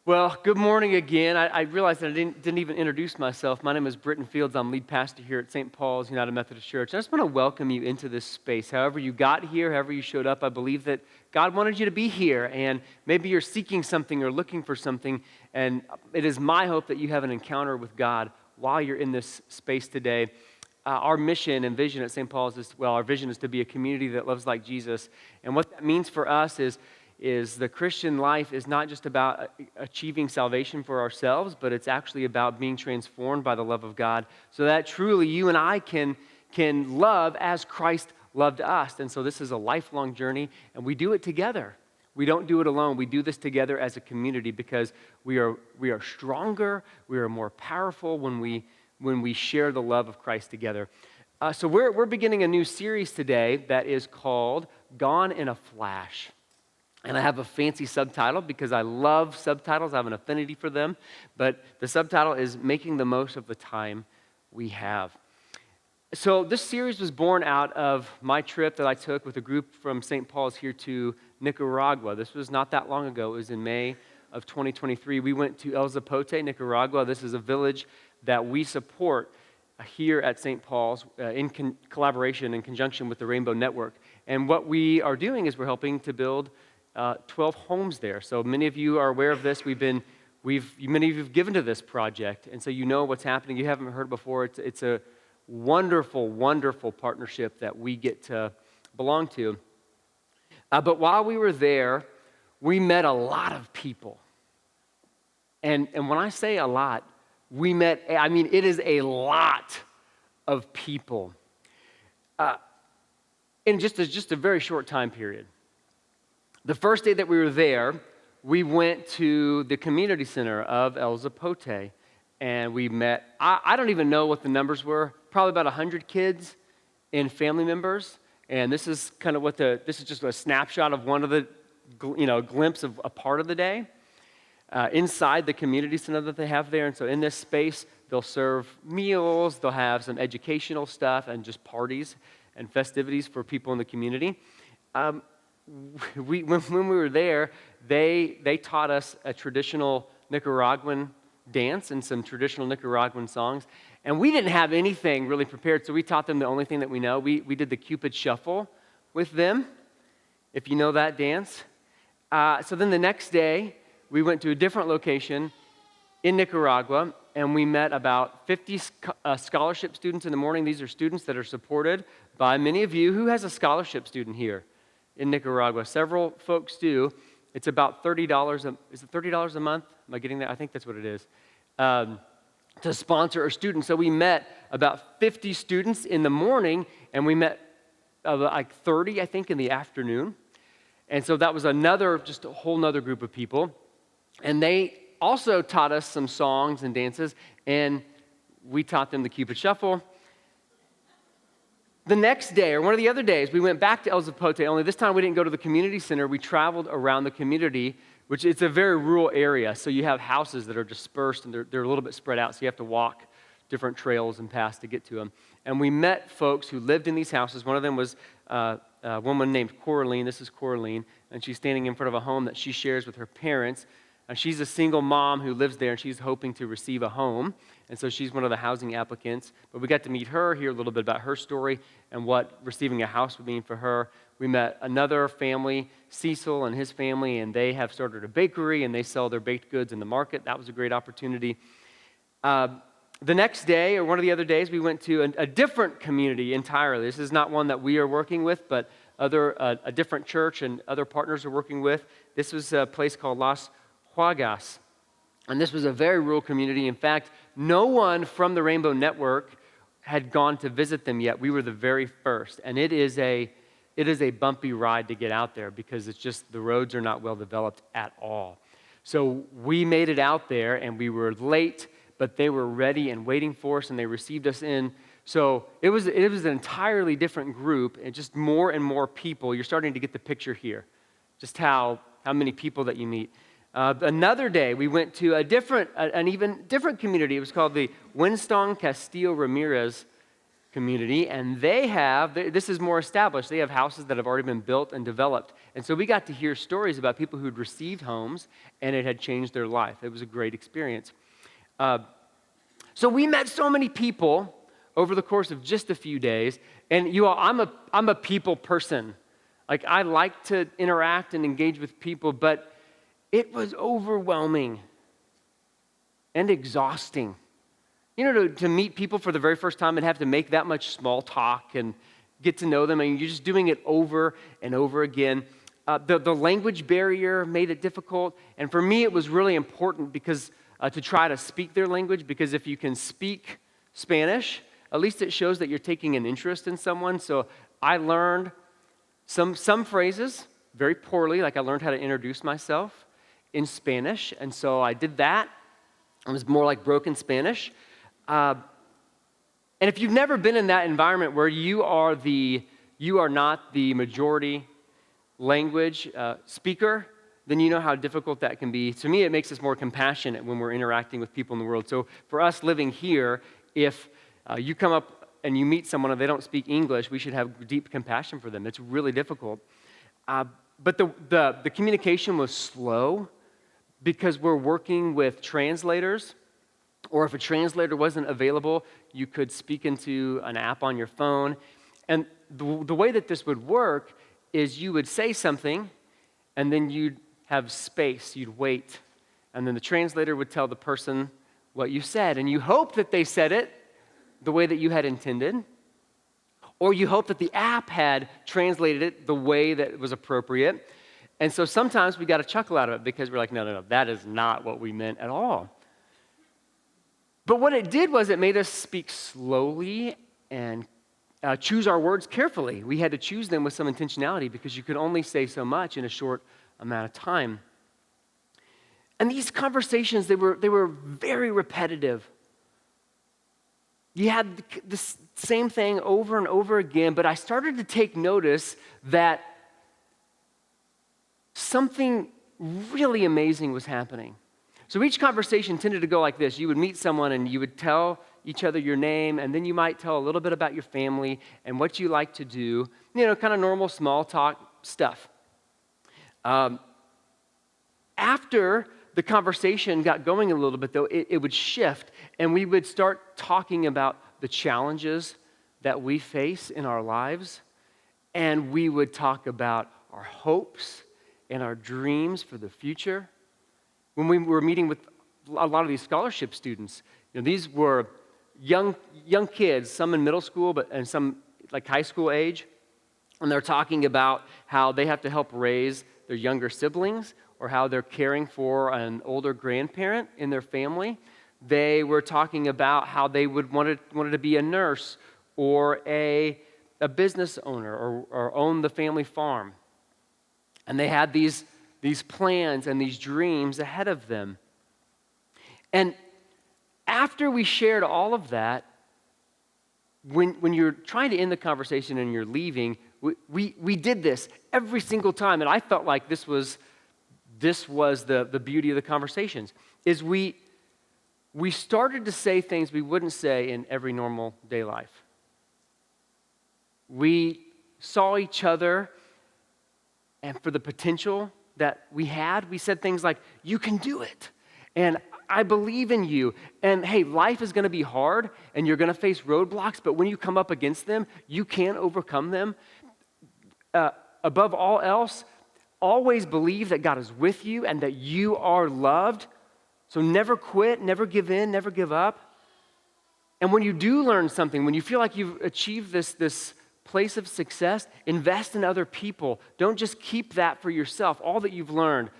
Well, good morning again. I realized that I didn't even introduce myself. My name is Britton Fields. I'm lead pastor here at St. Paul's United Methodist Church. I just want to welcome you into this space. However you got here, however you showed up, I believe that God wanted you to be here, and maybe you're seeking something or looking for something, and it is my hope that you have an encounter with God while you're in this space today. Our mission and vision at St. Paul's our vision is to be a community that loves like Jesus, and what that means for us is the Christian life is not just about achieving salvation for ourselves, but it's actually about being transformed by the love of God so that truly you and I can love as Christ loved us. And so this is a lifelong journey, and we do it together. We don't do it alone. We do this together as a community because we are stronger, we are more powerful when we share the love of Christ together. So we're beginning a new series today that is called Gone in a Flash. And I have a fancy subtitle because I love subtitles. I have an affinity for them. But the subtitle is Making the Most of the Time We Have. So this series was born out of my trip that I took with a group from St. Paul's here to Nicaragua. This was not that long ago. It was in May of 2023. We went to El Zapote, Nicaragua. This is a village that we support here at St. Paul's in collaboration, in conjunction with the Rainbow Network. And what we are doing is we're helping to build 12 homes there. So many of you are aware of this. Many of you have given to this project, and so you know what's happening. You haven't heard before. It's a wonderful, wonderful partnership that we get to belong to. But while we were there, we met a lot of people. And when I say a lot, it is a lot of people in just a very short time period. The first day that we were there, we went to the community center of El Zapote, and we met, I don't even know what the numbers were, probably about 100 kids and family members, and this is kind of this is just a snapshot of one of the, glimpse of a part of the day. Inside the community center that they have there, and so in this space, they'll serve meals, they'll have some educational stuff, and just parties and festivities for people in the community. When we were there, they taught us a traditional Nicaraguan dance and some traditional Nicaraguan songs. And we didn't have anything really prepared, so we taught them the only thing that we know. We did the Cupid Shuffle with them, if you know that dance. So then the next day, we went to a different location in Nicaragua, and we met about 50 scholarship students in the morning. These are students that are supported by many of you. Who has a scholarship student here in Nicaragua? Several folks do. It's about $30. Is it $30 a month? Am I getting that? I think that's what it is. To sponsor a student. So we met about 50 students in the morning, and we met like 30, I think, in the afternoon. And so that was just a whole nother group of people. And they also taught us some songs and dances, and we taught them the Cupid Shuffle. The next day, or one of the other days, we went back to El Zapote, only this time we didn't go to the community center. We traveled around the community, which it's a very rural area, so you have houses that are dispersed, and they're a little bit spread out, so you have to walk different trails and paths to get to them. And we met folks who lived in these houses. One of them was a woman named Coraline. This is Coraline, and she's standing in front of a home that she shares with her parents. She's a single mom who lives there, and she's hoping to receive a home. And so she's one of the housing applicants. But we got to meet her, hear a little bit about her story and what receiving a house would mean for her. We met another family, Cecil and his family, and they have started a bakery, and they sell their baked goods in the market. That was a great opportunity. The next day, or one of the other days, we went to a different community entirely. This is not one that we are working with, but a different church and other partners are working with. This was a place called Las Huagas. And this was a very rural community. In fact, no one from the Rainbow Network had gone to visit them yet. We were the very first. And it is a bumpy ride to get out there because it's just the roads are not well developed at all. So we made it out there, and we were late, but they were ready and waiting for us, and they received us in. So it was an entirely different group, and just more and more people. You're starting to get the picture here, just how many people that you meet. Another day, we went to an even different community. It was called the Winston Castillo Ramirez community, and this is more established. They have houses that have already been built and developed. And so we got to hear stories about people who'd received homes, and it had changed their life. It was a great experience. So we met so many people over the course of just a few days, and you all, I'm a people person. Like, I like to interact and engage with people, but it was overwhelming and exhausting. You know, to meet people for the very first time and have to make that much small talk and get to know them, and you're just doing it over and over again. The language barrier made it difficult, and for me it was really important because to try to speak their language, because if you can speak Spanish, at least it shows that you're taking an interest in someone. So I learned some phrases very poorly, like I learned how to introduce myself in Spanish, and so I did that. It was more like broken Spanish. And if you've never been in that environment where you are not the majority language speaker, then you know how difficult that can be. To me, it makes us more compassionate when we're interacting with people in the world. So for us living here, if you come up and you meet someone and they don't speak English, we should have deep compassion for them. It's really difficult. But the communication was slow because we're working with translators. Or if a translator wasn't available, you could speak into an app on your phone. And the way that this would work is you would say something, and then you'd have space, you'd wait. And then the translator would tell the person what you said. And you hope that they said it the way that you had intended. Or you hope that the app had translated it the way that was appropriate. And so sometimes we got a chuckle out of it because we're like, no, that is not what we meant at all. But what it did was it made us speak slowly and choose our words carefully. We had to choose them with some intentionality because you could only say so much in a short amount of time. And these conversations, they were very repetitive. You had the same thing over and over again, but I started to take notice that something really amazing was happening. So each conversation tended to go like this. You would meet someone and you would tell each other your name, and then you might tell a little bit about your family and what you like to do, kind of normal small talk stuff. After the conversation got going a little bit, though, it would shift, and we would start talking about the challenges that we face in our lives, and we would talk about our hopes and our dreams for the future. When we were meeting with a lot of these scholarship students, these were young kids, some in middle school, and some like high school age, and they're talking about how they have to help raise their younger siblings or how they're caring for an older grandparent in their family. They were talking about how they wanted to be a nurse or a business owner or own the family farm. And they had these plans and these dreams ahead of them. And after we shared all of that, when you're trying to end the conversation and you're leaving, we did this every single time, and I felt like this was the beauty of the conversations, is we started to say things we wouldn't say in every normal day life. We saw each other, and for the potential that we had, we said things like, "You can do it," and "I believe in you," and "Hey, life is going to be hard, and you're going to face roadblocks, but when you come up against them, you can overcome them. Above all else, always believe that God is with you and that you are loved, so never quit, never give in, never give up. And when you do learn something, when you feel like you've achieved this place of success, invest in other people. Don't just keep that for yourself. All that you've learned,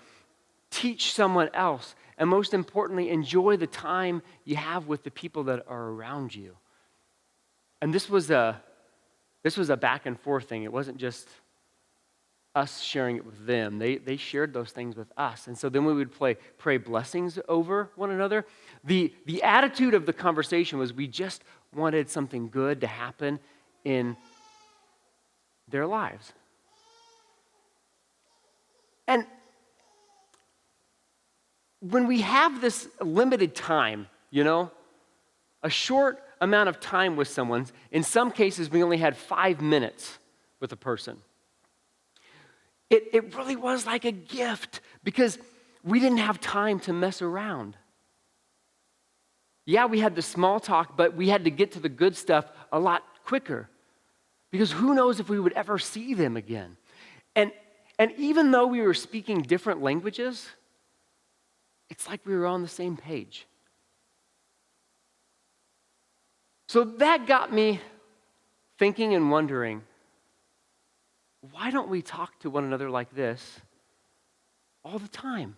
teach someone else. And most importantly, enjoy the time you have with the people that are around you." And this was a back and forth thing. It wasn't just us sharing it with them. They shared those things with us. And so then we would pray blessings over one another. The attitude of the conversation was we just wanted something good to happen in their lives. And when we have this limited time, a short amount of time with someone. In some cases, we only had 5 minutes with a person. It really was like a gift because we didn't have time to mess around. Yeah, we had the small talk, but we had to get to the good stuff a lot quicker because who knows if we would ever see them again. And even though we were speaking different languages, it's like we were on the same page. So that got me thinking and wondering, why don't we talk to one another like this all the time?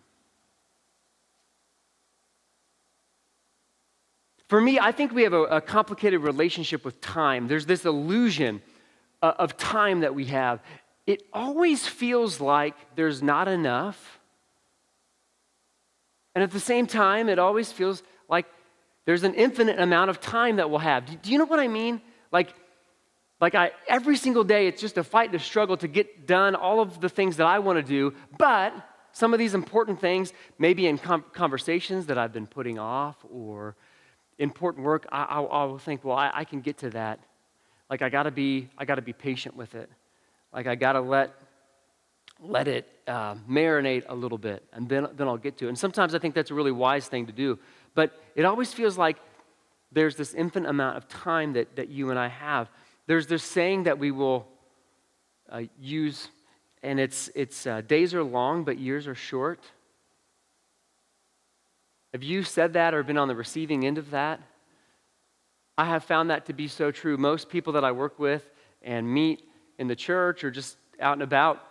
For me, I think we have a complicated relationship with time. There's this illusion of time that we have. It always feels like there's not enough. And at the same time, it always feels like there's an infinite amount of time that we'll have. Do you know what I mean? Every single day, it's just a fight and a struggle to get done all of the things that I want to do. But some of these important things, maybe in conversations that I've been putting off or important work, I will think, well, I can get to that. Like I gotta be patient with it. Like I gotta let it marinate a little bit, and then I'll get to it. And sometimes I think that's a really wise thing to do. But it always feels like there's this infinite amount of time that you and I have. There's this saying that we will use, and it's days are long, but years are short. Have you said that or been on the receiving end of that? I have found that to be so true. Most people that I work with and meet in the church or just out and about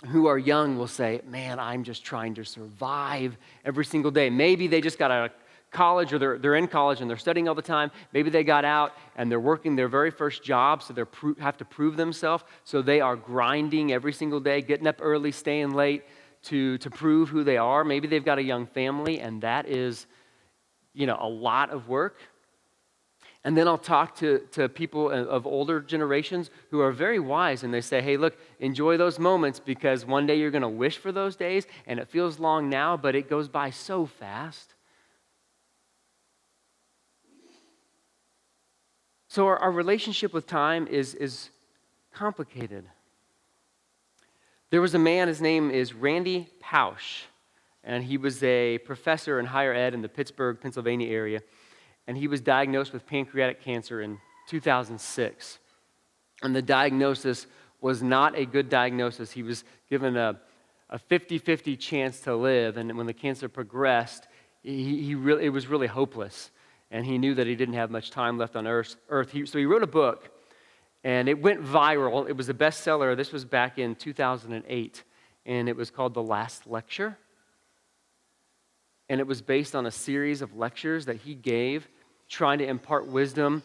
who are young will say, man, I'm just trying to survive every single day. Maybe they just got out of college or they're in college and they're studying all the time. Maybe they got out and they're working their very first job, so they have to prove themselves. So they are grinding every single day, getting up early, staying late to prove who they are. Maybe they've got a young family, and that is, a lot of work. And then I'll talk to people of older generations who are very wise, and they say, hey, look, enjoy those moments because one day you're going to wish for those days, and it feels long now, but it goes by so fast. So our relationship with time is complicated. There was a man, his name is Randy Pausch, and he was a professor in higher ed in the Pittsburgh, Pennsylvania area. And he was diagnosed with pancreatic cancer in 2006. And the diagnosis was not a good diagnosis. He was given a 50-50 chance to live. And when the cancer progressed, it was really hopeless. And he knew that he didn't have much time left on earth. So he wrote a book, and it went viral. It was a bestseller. This was back in 2008. And it was called The Last Lecture. And it was based on a series of lectures that he gave trying to impart wisdom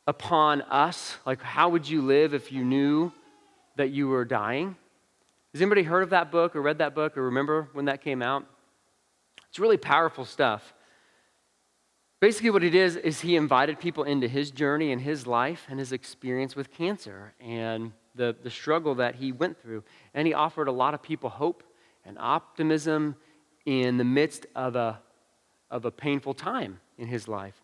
upon us. Like, how would you live if you knew that you were dying? Has anybody heard of that book or read that book or remember when that came out? It's really powerful stuff. Basically what it is he invited people into his journey and his life and his experience with cancer and the struggle that he went through. And he offered a lot of people hope and optimism in the midst of a painful time in his life.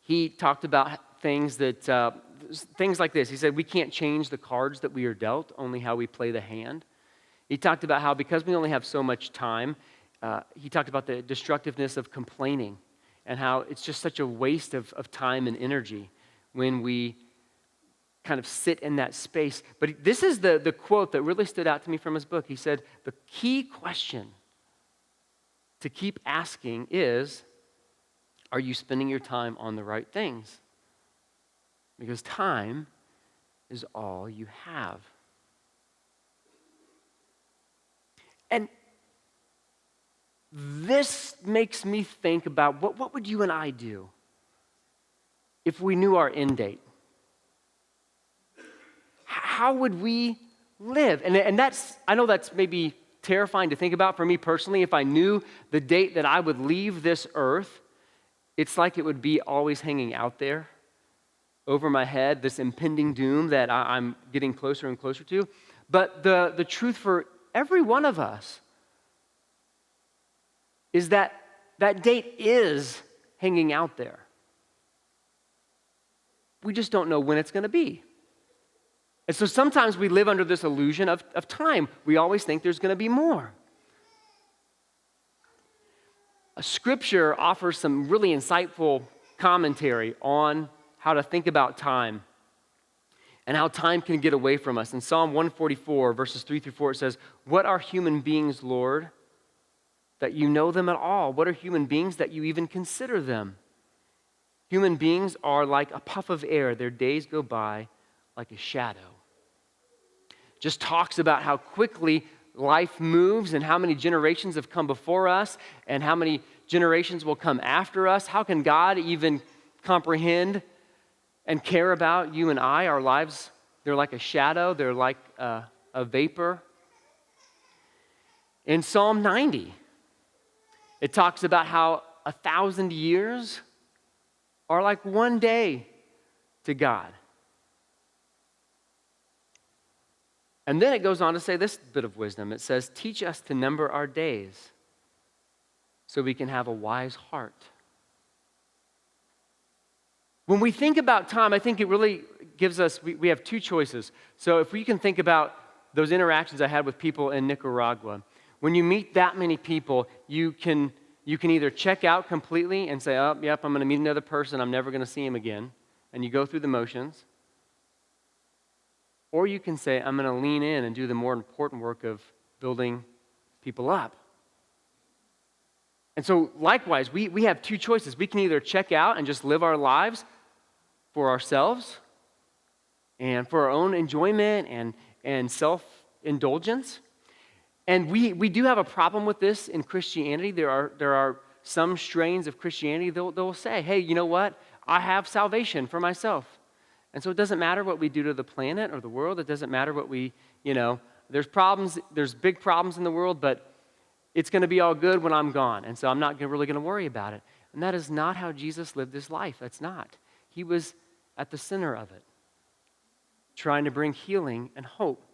He talked about things like this. He said, we can't change the cards that we are dealt, only how we play the hand. He talked about how because we only have so much time, he talked about the destructiveness of complaining and how it's just such a waste of time and energy when we kind of sit in that space. But this is the quote that really stood out to me from his book. He said, the key question to keep asking is, are you spending your time on the right things? Because time is all you have. And this makes me think about what would you and I do if we knew our end date? How would we live? And I know that's maybe terrifying to think about for me personally. If I knew the date that I would leave this earth, it's like it would be always hanging out there over my head, this impending doom that I'm getting closer and closer to. But the truth for every one of us is that date is hanging out there. We just don't know when it's going to be. And so sometimes we live under this illusion of time. We always think there's going to be more. Scripture offers some really insightful commentary on how to think about time and how time can get away from us. In Psalm 144, verses 3 through 4, it says, "What are human beings, Lord, that you know them at all? What are human beings that you even consider them? Human beings are like a puff of air. Their days go by like a shadow." Just talks about how quickly life moves and how many generations have come before us and how many generations will come after us. How can God even comprehend and care about you and I? Our lives, they're like a shadow. They're like a vapor. In Psalm 90, it talks about how 1,000 years are like one day to God. And then it goes on to say this bit of wisdom. It says, "Teach us to number our days so we can have a wise heart." When we think about time, I think it really gives us, we have two choices. So if we can think about those interactions I had with people in Nicaragua, when you meet that many people, you can either check out completely and say, "Oh, yep, I'm going to meet another person. I'm never going to see him again." And you go through the motions. Or you can say, "I'm going to lean in and do the more important work of building people up." And so likewise, we have two choices. We can either check out and just live our lives for ourselves and for our own enjoyment and self-indulgence. And we do have a problem with this in Christianity. There are some strains of Christianity that will say, "Hey, you know what? I have salvation for myself. And so it doesn't matter what we do to the planet or the world. It doesn't matter what there's problems, there's big problems in the world, but it's going to be all good when I'm gone. And so I'm not really going to worry about it." And that is not how Jesus lived his life. That's not. He was at the center of it, trying to bring healing and hope.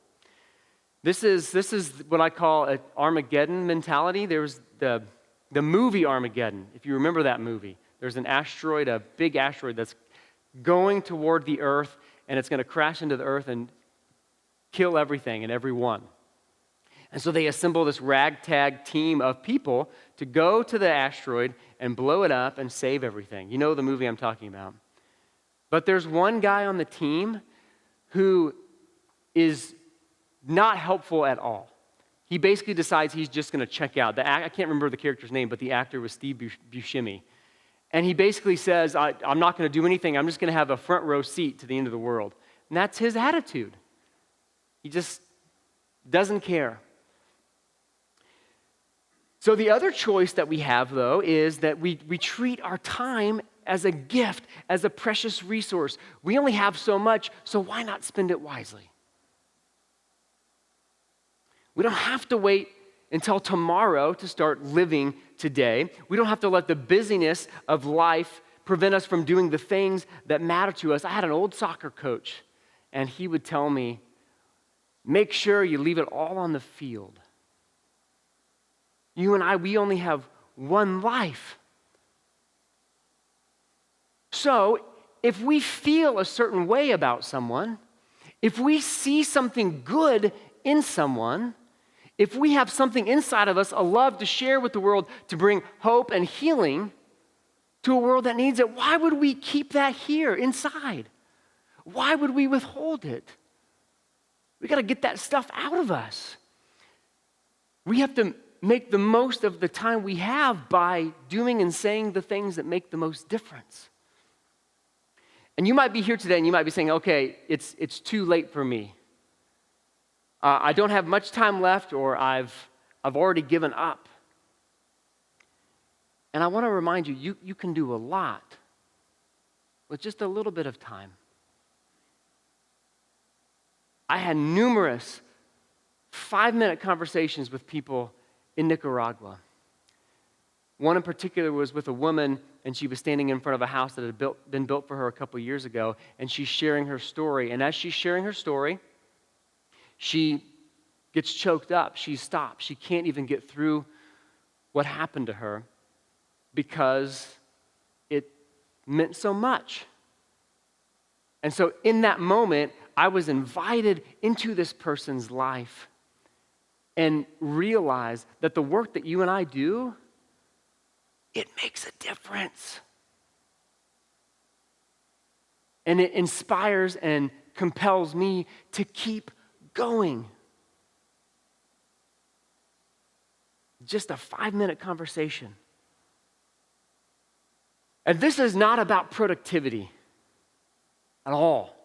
This is what I call an Armageddon mentality. There was the movie Armageddon, if you remember that movie. There's an asteroid, a big asteroid that's going toward the earth, and it's going to crash into the earth and kill everything and everyone. And so they assemble this ragtag team of people to go to the asteroid and blow it up and save everything. You know the movie I'm talking about. But there's one guy on the team who is not helpful at all. He basically decides he's just going to check out. I can't remember the character's name, but the actor was Steve Buscemi. And he basically says, "I'm not going to do anything. I'm just going to have a front row seat to the end of the world." And that's his attitude. He just doesn't care. So the other choice that we have, though, is that we treat our time as a gift, as a precious resource. We only have so much, so why not spend it wisely? We don't have to wait until tomorrow to start living today. We don't have to let the busyness of life prevent us from doing the things that matter to us. I had an old soccer coach, and he would tell me, "Make sure you leave it all on the field." You and I, we only have one life. So if we feel a certain way about someone, if we see something good in someone, if we have something inside of us, a love to share with the world, to bring hope and healing to a world that needs it, why would we keep that here inside? Why would we withhold it? We got to get that stuff out of us. We have to make the most of the time we have by doing and saying the things that make the most difference. And you might be here today and you might be saying, "Okay, it's too late for me. I don't have much time left, or I've already given up." And I want to remind you, you can do a lot with just a little bit of time. I had numerous 5-minute conversations with people in Nicaragua. One in particular was with a woman, and she was standing in front of a house that had been built for her a couple years ago, and she's sharing her story. And as she's sharing her story, she gets choked up. She stops. She can't even get through what happened to her because it meant so much. And so in that moment, I was invited into this person's life and realized that the work that you and I do, it makes a difference. And it inspires and compels me to keep going. Just a 5-minute conversation. And this is not about productivity at all.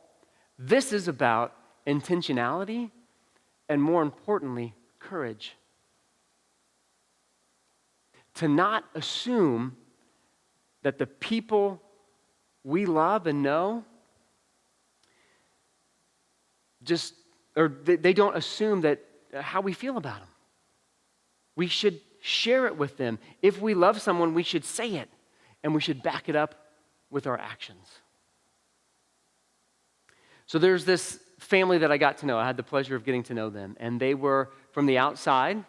This is about intentionality and, more importantly, courage. To not assume that the people we love and know they don't assume that how we feel about them. We should share it with them. If we love someone, we should say it, and we should back it up with our actions. So there's this family that I got to know. I had the pleasure of getting to know them, and they were from the outside,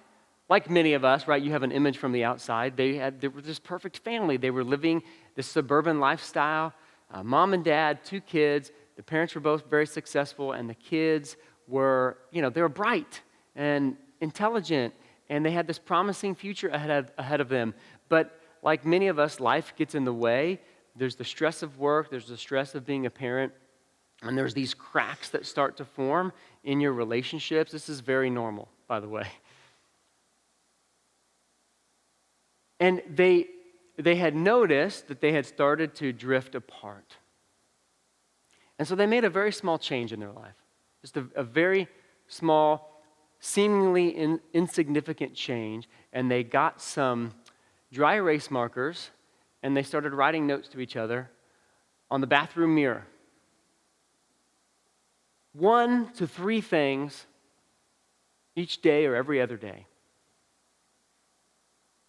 like many of us, right? You have an image from the outside. They were this perfect family. They were living this suburban lifestyle. Mom and dad, 2 kids. The parents were both very successful, and the kids were, they were bright and intelligent, and they had this promising future ahead of them. But like many of us, life gets in the way. There's the stress of work. There's the stress of being a parent. And there's these cracks that start to form in your relationships. This is very normal, by the way. And they had noticed that they had started to drift apart. And so they made a very small change in their life. Just a very small, seemingly insignificant change. And they got some dry erase markers, and they started writing notes to each other on the bathroom mirror. 1 to 3 things each day or every other day.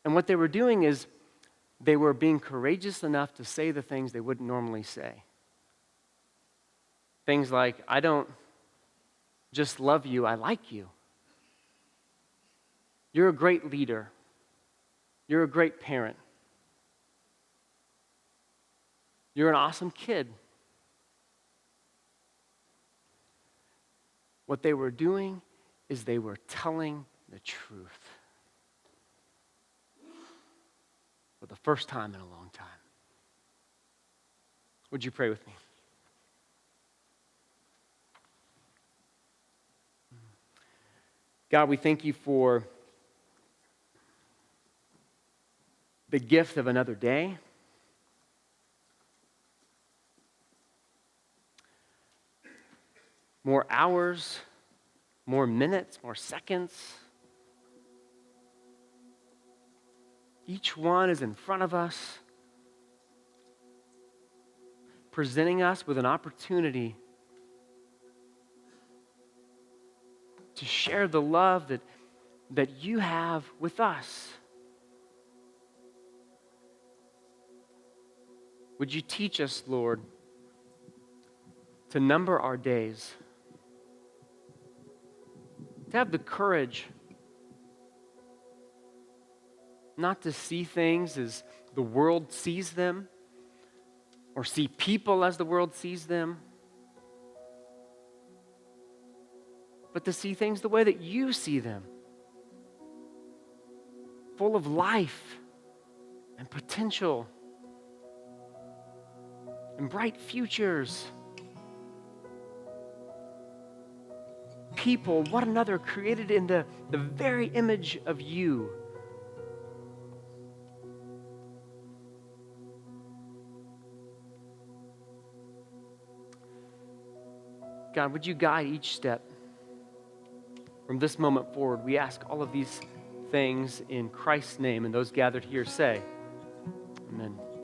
And what they were doing is they were being courageous enough to say the things they wouldn't normally say. Things like, I don't just love you, I like you. You're a great leader. You're a great parent. You're an awesome kid. What they were doing is they were telling the truth for the first time in a long time. Would you pray with me? God, we thank you for the gift of another day. More hours, more minutes, more seconds. Each one is in front of us, presenting us with an opportunity to share the love that you have with us. Would you teach us, Lord, to number our days, to have the courage not to see things as the world sees them or see people as the world sees them, but to see things the way that you see them, full of life and potential and bright futures. People, one another, created in the very image of you. God, would you guide each step from this moment forward? We ask all of these things in Christ's name, and those gathered here say, amen.